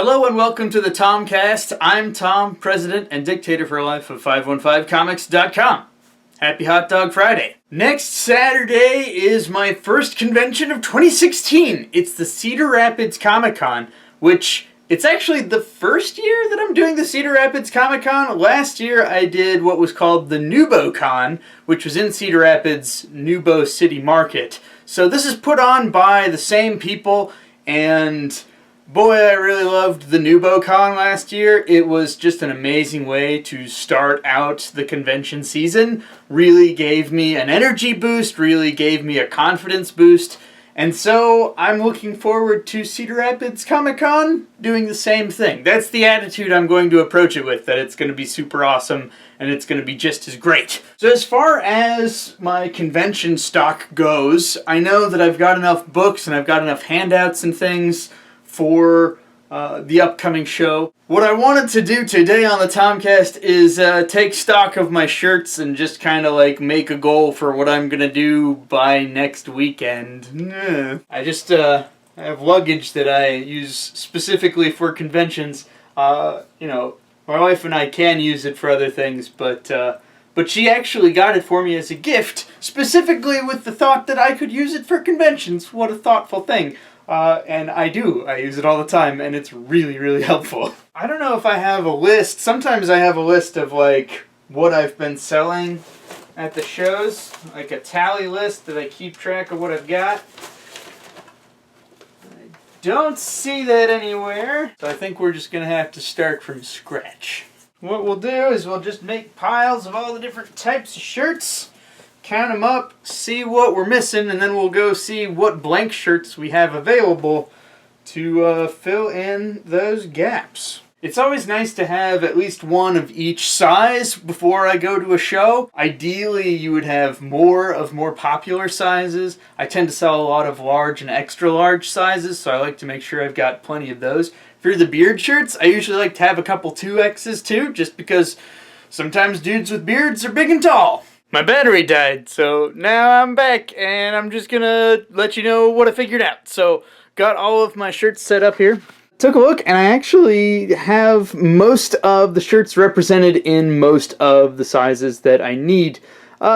Hello and welcome to the Tomcast. I'm Tom, president and dictator for life of 515comics.com. Happy Hot Dog Friday. Next Saturday is my first convention of 2016. It's the Cedar Rapids Comic Con, which it's actually the first year that I'm doing the Cedar Rapids Comic Con. Last year I did what was called the Nubo Con, which was in Cedar Rapids, Nubo City Market. So this is put on by the same people, and boy, I really loved the Nubo Con last year. It was just an amazing way to start out the convention season. Really gave me an energy boost, really gave me a confidence boost. And so I'm looking forward to Cedar Rapids Comic Con doing the same thing. That's the attitude I'm going to approach it with, that it's going to be super awesome and it's going to be just as great. So as far as my convention stock goes, I know that I've got enough books and I've got enough handouts and things for the upcoming show. What I wanted to do today on the Tomcast is take stock of my shirts and just kind of like make a goal for what I'm gonna do by next weekend. I just have luggage that I use specifically for conventions. You know, my wife and I can use it for other things, but she actually got it for me as a gift, specifically with the thought that I could use it for conventions. What a thoughtful thing. And I do. I use it all the time, and it's really, really helpful. I don't know if I have a list. Sometimes I have a list of, like, what I've been selling at the shows. Like a tally list that I keep track of what I've got. I don't see that anywhere. So I think we're just going to have to start from scratch. What we'll do is we'll just make piles of all the different types of shirts. Count them up, see what we're missing, and then we'll go see what blank shirts we have available to fill in those gaps. It's always nice to have at least one of each size before I go to a show. Ideally, you would have more of more popular sizes. I tend to sell a lot of large and extra large sizes, so I like to make sure I've got plenty of those. For the beard shirts, I usually like to have a couple 2X's too, just because sometimes dudes with beards are big and tall. My battery died, so now I'm back, and I'm just gonna let you know what I figured out. So, got all of my shirts set up here. Took a look, and I actually have most of the shirts represented in most of the sizes that I need.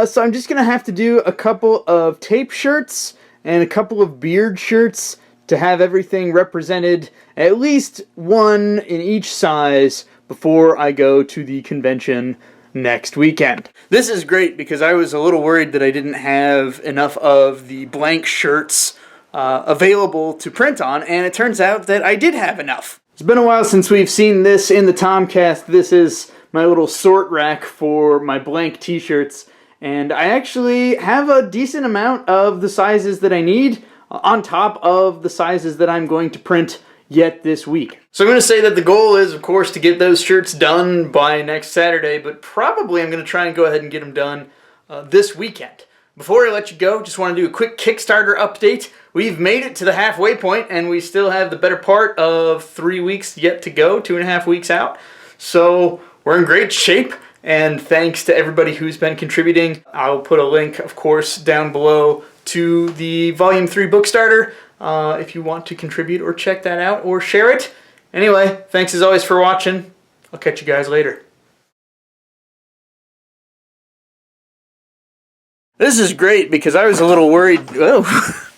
So I'm just gonna have to do a couple of tape shirts and a couple of beard shirts to have everything represented, at least one in each size, before I go to the convention next weekend. This is great because I was a little worried that I didn't have enough of the blank shirts available to print on, and it turns out that I did have enough. It's been a while since we've seen this in the Tomcast. This is my little sort rack for my blank t-shirts, and I actually have a decent amount of the sizes that I need on top of the sizes that I'm going to print yet this week. So I'm going to say that the goal is, of course, to get those shirts done by next Saturday, but probably I'm going to try and go ahead and get them done this weekend. Before I let you go, just want to do a quick Kickstarter update. We've made it to the halfway point, and we still have the better part of 3 weeks yet to go, 2.5 weeks out. So we're in great shape, and thanks to everybody who's been contributing. I'll put a link, of course, down below to the Volume 3 Bookstarter if you want to contribute or check that out or share it. Anyway, thanks as always for watching. I'll catch you guys later. This is great because I was a little worried. Oh.